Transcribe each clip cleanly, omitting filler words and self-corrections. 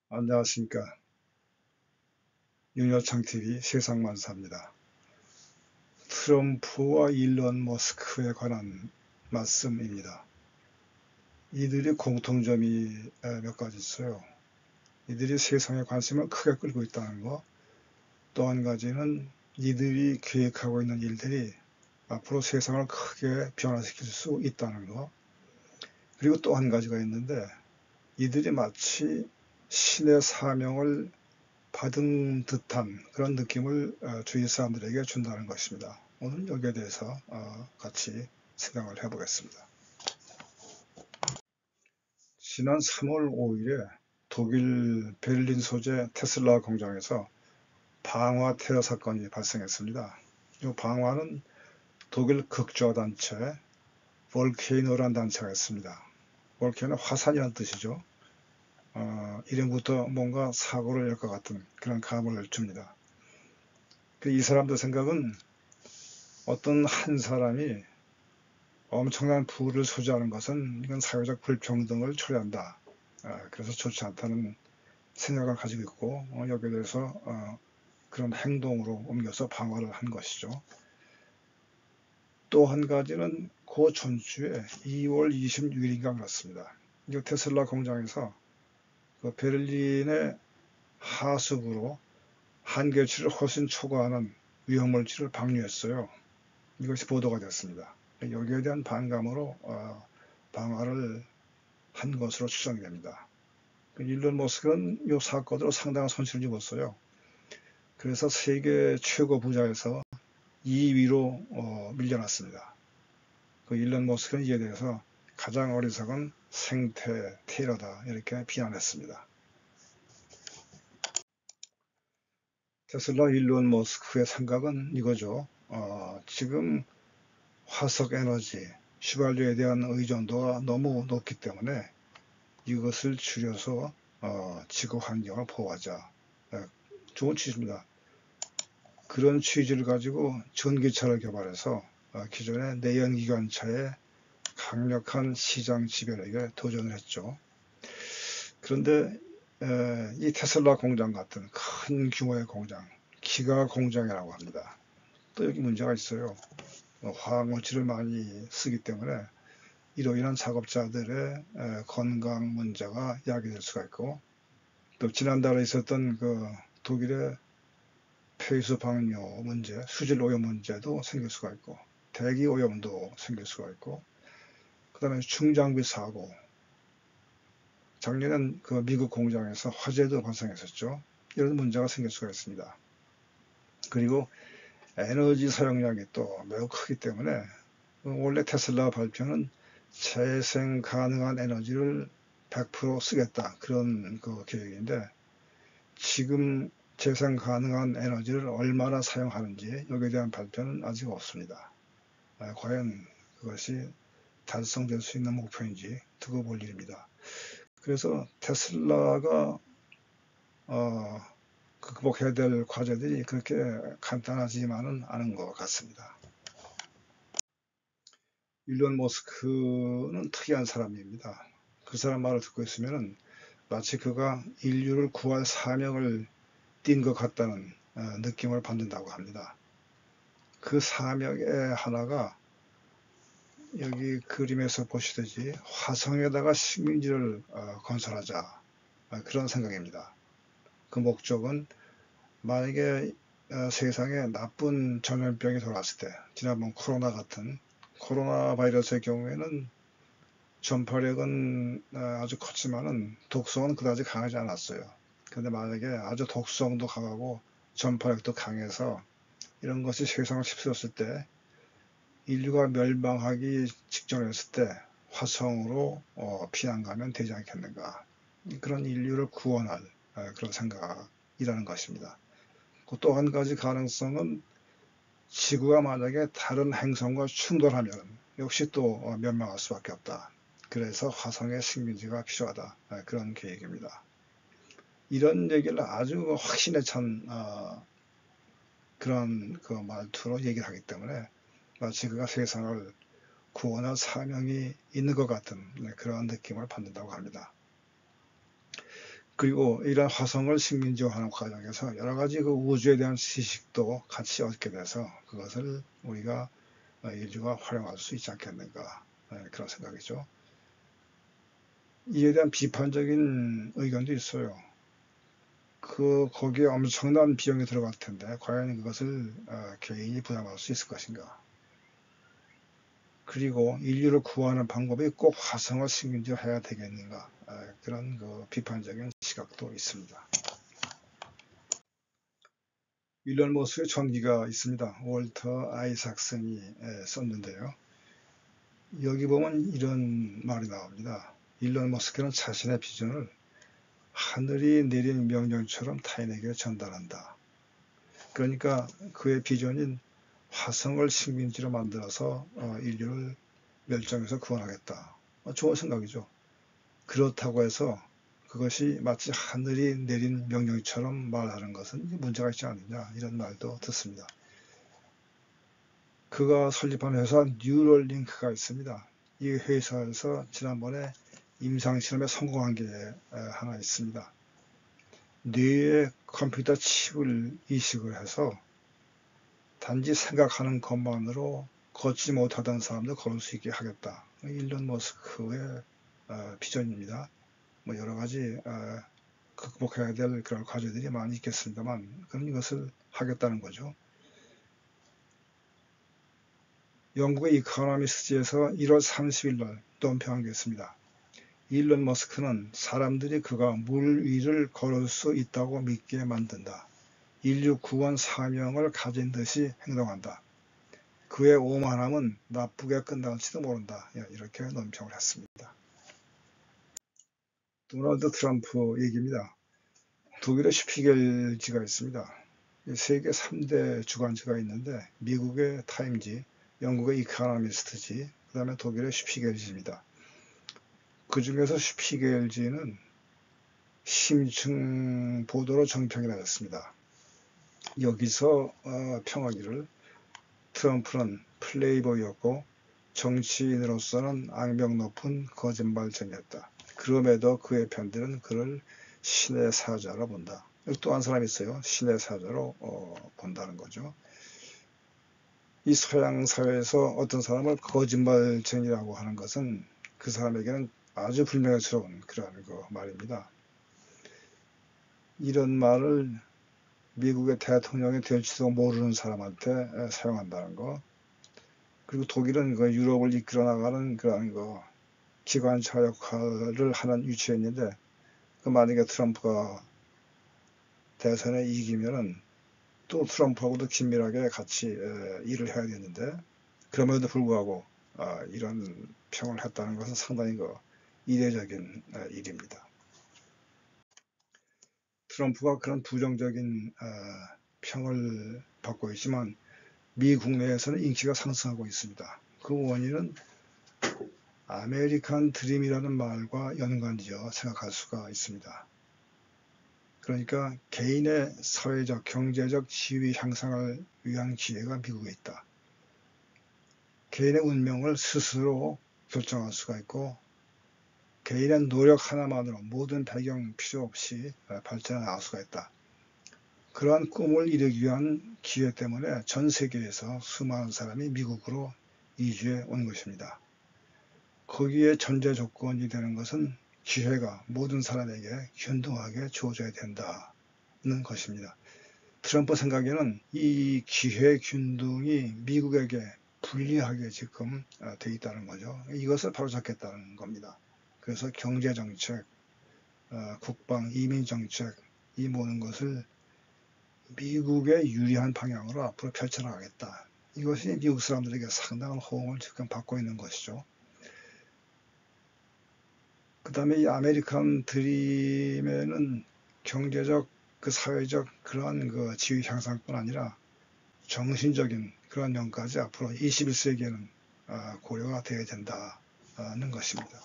안녕하십니까. 윤여창TV 세상만사입니다. 트럼프와 일론 머스크에 관한 말씀입니다. 이들이 공통점이 몇 가지 있어요. 이들이 세상의 관심을 크게 끌고 있다는 거, 또 한 가지는 이들이 계획하고 있는 일들이 앞으로 세상을 크게 변화시킬 수 있다는 거, 그리고 또 한 가지가 있는데 이들이 마치 신의 사명을 받은 듯한 그런 느낌을 주위 사람들에게 준다는 것입니다. 오늘 여기에 대해서 같이 생각을 해보겠습니다. 지난 3월 5일에 독일 베를린 소재 테슬라 공장에서 방화 테러 사건이 발생했습니다. 이 방화는 독일 극좌 단체 볼케이노라는 단체가 있습니다. 볼케이노는 화산이라는 뜻이죠. 이름부터 뭔가 사고를 낼 것 같은 그런 감을 줍니다. 이 사람들 생각은 어떤 한 사람이 엄청난 부를 소지하는 것은 이건 사회적 불평등을 초래한다. 그래서 좋지 않다는 생각을 가지고 있고 여기에 대해서 그런 행동으로 옮겨서 방어를 한 것이죠. 또 한 가지는 그 전주에 2월 26일인가 그렇습니다. 이 테슬라 공장에서 그 베를린의 하수구로 한계치를 훨씬 초과하는 위험물질을 방류했어요. 이것이 보도가 됐습니다. 여기에 대한 반감으로 방화를 한 것으로 추정이 됩니다. 일론 머스크는 이 사건으로 상당한 손실을 입었어요. 그래서 세계 최고 부자에서 2위로 밀려났습니다. 일론 머스크는 이에 대해서 가장 어리석은 생태 테러다 이렇게 비난했습니다. 테슬라 일론 머스크의 생각은 이거죠. 지금 화석 에너지, 휘발유에 대한 의존도가 너무 높기 때문에 이것을 줄여서 지구 환경을 보호하자. 좋은 취지입니다. 그런 취지를 가지고 전기차를 개발해서 기존의 내연기관차의 강력한 시장 지배력에 도전을 했죠. 그런데 이 테슬라 공장 같은 큰 규모의 공장, 기가 공장이라고 합니다. 또 여기 문제가 있어요. 화학물질을 많이 쓰기 때문에 이로 인한 작업자들의 건강 문제가 야기될 수가 있고, 또 지난달에 있었던 그 독일의 폐수 방류 문제, 수질 오염 문제도 생길 수가 있고, 대기 오염도 생길 수가 있고, 그 다음에 충장비 사고, 작년엔 그 미국 공장에서 화재도 발생했었죠. 이런 문제가 생길 수가 있습니다. 그리고 에너지 사용량이 또 매우 크기 때문에 원래 테슬라 발표는 재생 가능한 에너지를 100% 쓰겠다 그런 그 계획인데 지금 재생 가능한 에너지를 얼마나 사용하는지 여기에 대한 발표는 아직 없습니다. 과연 그것이 달성될 수 있는 목표인지 두고 볼 일입니다. 그래서 테슬라가 극복해야 될 과제들이 그렇게 간단하지만은 않은 것 같습니다. 일론 머스크는 특이한 사람입니다. 그 사람 말을 듣고 있으면 마치 그가 인류를 구할 사명을 띈 것 같다는 느낌을 받는다고 합니다. 그 사명의 하나가 여기 그림에서 보시듯이 화성에다가 식민지를 건설하자 그런 생각입니다. 그 목적은 만약에 세상에 나쁜 전염병이 돌아왔을 때 지난번 코로나 같은 코로나 바이러스의 경우에는 전파력은 아주 컸지만은 독성은 그다지 강하지 않았어요. 그런데 만약에 아주 독성도 강하고 전파력도 강해서 이런 것이 세상을 휩쓸었을 때 인류가 멸망하기 직전이었을 때 화성으로 피난 가면 되지 않겠는가. 그런 인류를 구원할 그런 생각이라는 것입니다. 또 한 가지 가능성은 지구가 만약에 다른 행성과 충돌하면 역시 또 멸망할 수밖에 없다. 그래서 화성의 식민지가 필요하다. 그런 계획입니다. 이런 얘기를 아주 확신에 찬 그런 그 말투로 얘기를 하기 때문에 마치 그가 세상을 구원할 사명이 있는 것 같은 그런 느낌을 받는다고 합니다. 그리고 이런 화성을 식민지화하는 과정에서 여러 가지 그 우주에 대한 지식도 같이 얻게 돼서 그것을 우리가 인류가 활용할 수 있지 않겠는가, 그런 생각이죠. 이에 대한 비판적인 의견도 있어요. 거기에 엄청난 비용이 들어갈 텐데 과연 그것을 개인이 부담할 수 있을 것인가. 그리고 인류를 구하는 방법이 꼭 화성을 식민지화해야 되겠는가, 그런 비판적인 시각도 있습니다. 일론 머스크의 전기가 있습니다. 월터 아이삭슨이 썼는데요. 여기 보면 이런 말이 나옵니다. 일론 머스크는 자신의 비전을 하늘이 내린 명령처럼 타인에게 전달한다. 그러니까 그의 비전인 화성을 식민지로 만들어서 인류를 멸종에서 구원하겠다. 좋은 생각이죠. 그렇다고 해서 그것이 마치 하늘이 내린 명령처럼 말하는 것은 문제가 있지 않느냐, 이런 말도 듣습니다. 그가 설립한 회사 뉴럴링크가 있습니다. 이 회사에서 지난번에 임상실험에 성공한 게 하나 있습니다. 뇌에 컴퓨터 칩을 이식을 해서 단지 생각하는 것만으로 걷지 못하던 사람도 걸을 수 있게 하겠다. 일론 머스크의 비전입니다. 여러 가지 극복해야 될 그런 과제들이 많이 있겠습니다만, 그럼 이것을 하겠다는 거죠. 영국의 이코노미스트에서 1월 30일 날 논평한 게 있습니다. 일론 머스크는 사람들이 그가 물 위를 걸을 수 있다고 믿게 만든다. 인류 구원 사명을 가진 듯이 행동한다. 그의 오만함은 나쁘게 끝날지도 모른다. 이렇게 논평을 했습니다. 도널드 트럼프 얘기입니다. 독일의 슈피겔지가 있습니다. 세계 3대 주간지가 있는데 미국의 타임지, 영국의 이코노미스트지, 그 다음에 독일의 슈피겔지입니다. 그 중에서 슈피겔지는 심층 보도로 정평이 나졌습니다. 여기서 평하기를 트럼프는 플레이보이였고 정치인으로서는 악명 높은 거짓말쟁이였다. 그럼에도 그의 편들은 그를 신의 사자로 본다. 또 한 사람이 있어요. 신의 사자로 본다는 거죠. 이 서양 사회에서 어떤 사람을 거짓말쟁이라고 하는 것은 그 사람에게는 아주 불명예스러운 그런 말입니다. 이런 말을 미국의 대통령이 될지도 모르는 사람한테 사용한다는 거. 그리고 독일은 유럽을 이끌어 나가는 그런 기관차 역할을 하는 위치에 있는데, 만약에 트럼프가 대선에 이기면은 또 트럼프하고도 긴밀하게 같이 일을 해야 되는데, 그럼에도 불구하고 이런 평을 했다는 것은 상당히 이례적인 일입니다. 트럼프가 그런 부정적인 평을 받고 있지만 미국 내에서는 인기가 상승하고 있습니다. 그 원인은 아메리칸 드림이라는 말과 연관지어 생각할 수가 있습니다. 그러니까 개인의 사회적, 경제적 지위 향상을 위한 기회가 미국에 있다. 개인의 운명을 스스로 결정할 수가 있고 개인의 노력 하나만으로 모든 배경 필요 없이 발전해 나갈 수가 있다. 그러한 꿈을 이루기 위한 기회 때문에 전 세계에서 수많은 사람이 미국으로 이주해 온 것입니다. 거기에 전제 조건이 되는 것은 기회가 모든 사람에게 균등하게 주어져야 된다는 것입니다. 트럼프 생각에는 이 기회 균등이 미국에게 불리하게 지금 돼 있다는 거죠. 이것을 바로잡겠다는 겁니다. 그래서 경제정책, 국방, 이민정책, 이 모든 것을 미국에 유리한 방향으로 앞으로 펼쳐나가겠다. 이것이 미국 사람들에게 상당한 호응을 지금 받고 있는 것이죠. 그 다음에 이 아메리칸 드림에는 경제적, 사회적 그러한 지위 향상뿐 아니라 정신적인 그런 면까지 앞으로 21세기에는 고려가 되어야 된다는 것입니다.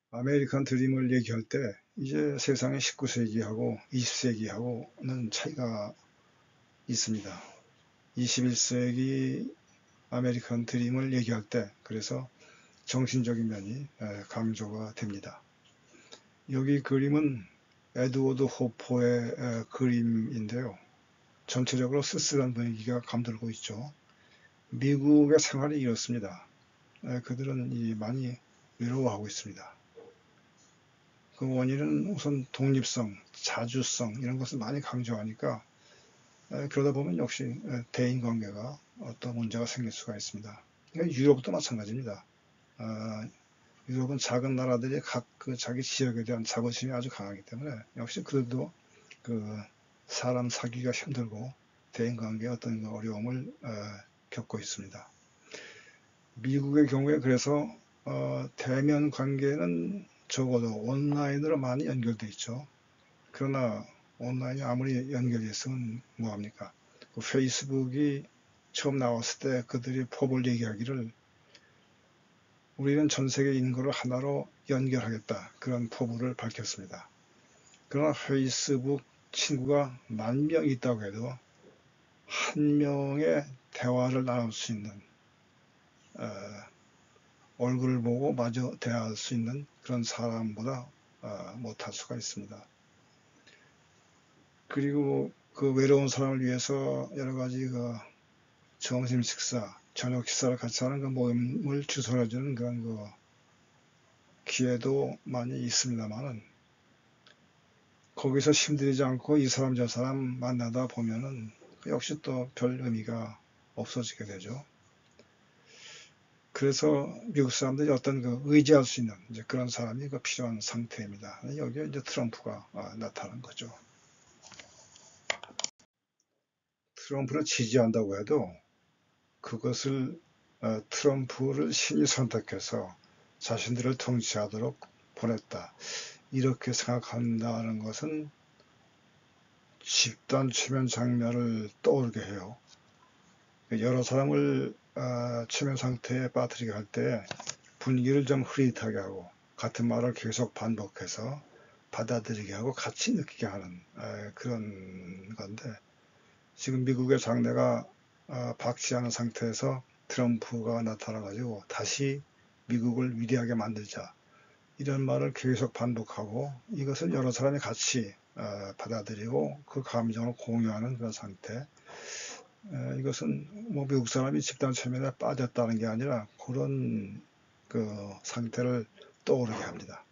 아메리칸 드림을 얘기할 때 이제 세상의 19세기하고 20세기하고는 차이가 있습니다. 21세기 아메리칸 드림을 얘기할 때 그래서 정신적인 면이 강조가 됩니다. 여기 그림은 에드워드 호퍼의 그림인데요. 전체적으로 쓸쓸한 분위기가 감돌고 있죠. 미국의 생활이 이렇습니다. 그들은 많이 외로워하고 있습니다. 그 원인은 우선 독립성, 자주성 이런 것을 많이 강조하니까 그러다 보면 역시 대인관계가 어떤 문제가 생길 수가 있습니다. 유럽도 마찬가지입니다. 유럽은 작은 나라들이 각 자기 지역에 대한 자부심이 아주 강하기 때문에 역시 그들도 그 사람 사귀기가 힘들고 대인관계에 어떤 어려움을 겪고 있습니다. 미국의 경우에 그래서 대면 관계는 적어도 온라인으로 많이 연결돼 있죠. 그러나 온라인이 아무리 연결돼 있으면 뭐합니까? 그 페이스북이 처음 나왔을 때 그들이 포볼 얘기하기를 우리는 전 세계 인구를 하나로 연결하겠다. 그런 포부를 밝혔습니다. 그러나 페이스북 친구가 10,000명 있다고 해도 한 명의 대화를 나눌 수 있는 얼굴을 보고 마저 대화할 수 있는 그런 사람보다 못할 수가 있습니다. 그리고 그 외로운 사람을 위해서 여러 가지 점심 식사, 저녁 식사를 같이 하는 그 모임을 주선해주는 그런 기회도 많이 있습니다만은 거기서 힘들이지 않고 이 사람 저 사람 만나다 보면은 역시 또 별 의미가 없어지게 되죠. 그래서 미국 사람들이 어떤 의지할 수 있는 그런 사람이 필요한 상태입니다. 여기에 이제 트럼프가 나타난 거죠. 트럼프를 지지한다고 해도 그것을 트럼프를 신이 선택해서 자신들을 통치하도록 보냈다. 이렇게 생각한다는 것은 집단 최면 장면을 떠오르게 해요. 여러 사람을 최면 상태에 빠뜨리게 할 때 분위기를 좀 흐릿하게 하고 같은 말을 계속 반복해서 받아들이게 하고 같이 느끼게 하는 그런 건데 지금 미국의 장래가 박시하는 상태에서 트럼프가 나타나가지고 다시 미국을 위대하게 만들자 이런 말을 계속 반복하고 이것을 여러 사람이 같이 받아들이고 그 감정을 공유하는 그런 상태. 이것은 미국 사람이 집단 최면에 빠졌다는 게 아니라 그런 상태를 떠오르게 합니다.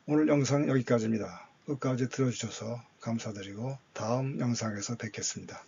오늘 영상은 여기까지입니다. 끝까지 들어주셔서 감사드리고 다음 영상에서 뵙겠습니다.